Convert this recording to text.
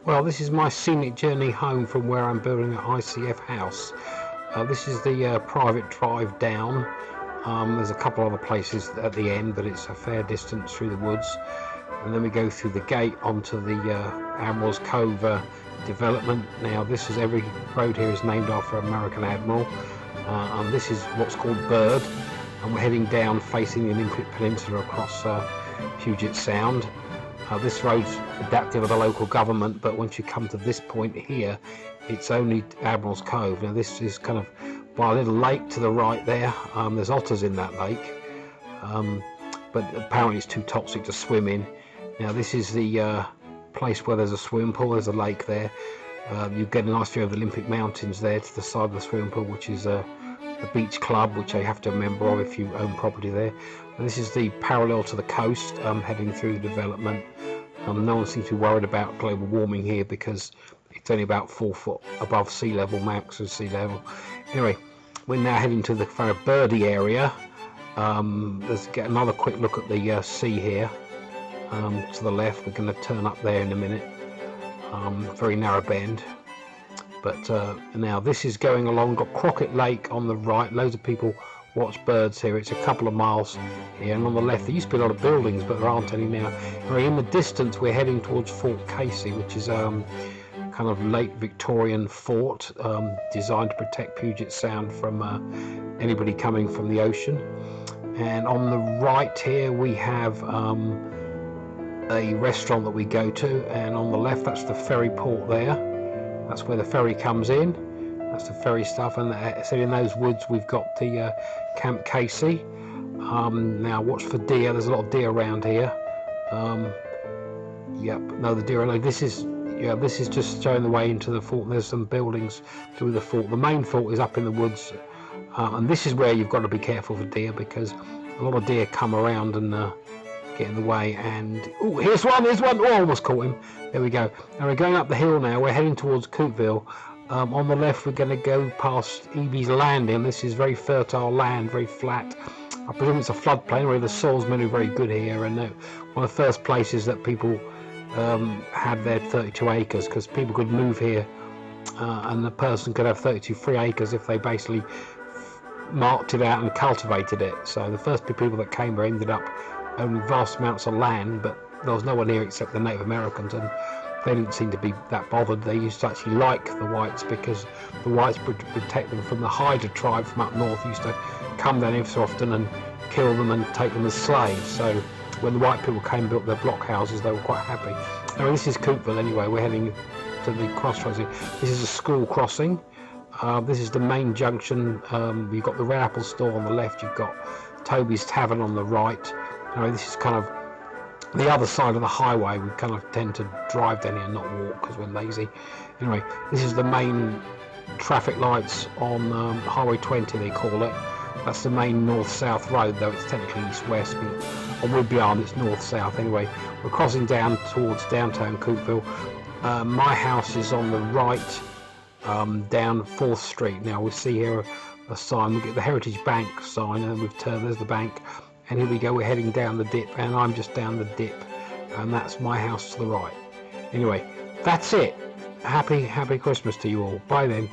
Well, this is my scenic journey home from where I'm building an ICF house. This is the private drive down. There's a couple other places at the end, but it's a fair distance through the woods. And then we go through the gate onto the Admirals Cove development. Now, every road here is named after an American admiral. And this is what's called Bird. And we're heading down facing the Olympic Peninsula across Puget Sound. This road's adapted with the local government, but once you come to this point here, it's only Admirals Cove. Now this is kind of by a little lake to the right there. There's otters in that lake, but apparently it's too toxic to swim in. Now this is the place where there's a swimming pool. There's a lake there. You get a nice view of the Olympic Mountains there to the side of the swimming pool, which is the beach club, which you have to be a member of if you own property there. And this is the parallel to the coast, heading through the development. No one seems to be worried about global warming here because it's only about 4 foot above sea level, max of sea level. Anyway, we're now heading to the kind of birdie area. Let's get another quick look at the sea here. To the left, we're going to turn up there in a minute. Very narrow bend. But now this is going along, got Crockett Lake on the right. Loads of people watch birds here. It's a couple of miles here, and on the left there used to be a lot of buildings, but there aren't any now. In the distance we're heading towards Fort Casey, which is kind of late Victorian fort, designed to protect Puget Sound from anybody coming from the ocean. And on the right here we have a restaurant that we go to, and on the left that's the ferry port there. That's where the ferry comes in. That's the ferry stuff, and so in those woods we've got the Camp Casey. Now watch for deer. There's a lot of deer around here. Yep, no, the deer. No, this is just showing the way into the fort. There's some buildings through the fort. The main fort is up in the woods, and this is where you've got to be careful for deer because a lot of deer come around and get in the way. And oh, here's one. Oh, I almost caught him. There we go. Now we're going up the hill now. We're heading towards Coupeville. On the left we're going to go past Evie's Landing. This is very fertile land, very flat. I presume it's a floodplain where the soil's meant to be very good here, and one of the first places that people had their 32 acres because people could move here and the person could have 32 free acres if they basically marked it out and cultivated it. So the first people that came here ended up owning vast amounts of land, but there was no one here except the Native Americans, and they didn't seem to be that bothered. They used to actually like the whites because the whites would protect them from the Hyder tribe from up north. Used to come down here so often and kill them and take them as slaves. So when the white people came and built their block houses, they were quite happy. Now this is Coupeville anyway. We're heading to the crossroads here. This is a school crossing. This is the main junction. You've got the Red Apple store on the left. You've got Toby's Tavern on the right. This is kind of the other side of the highway. We kind of tend to drive down here and not walk because we're lazy. Anyway, this is the main traffic lights on Highway 20, they call it. That's the main north-south road, though it's technically east-west, but on Woodby Arm it's north-south. Anyway, we're crossing down towards downtown Coupeville. My house is on the right, down 4th Street. Now we see here a sign. We get the Heritage Bank sign, and then we've turned. There's the bank. And here we go, we're heading down the dip, and I'm just down the dip, and that's my house to the right. Anyway, that's it. Happy Christmas to you all. Bye then.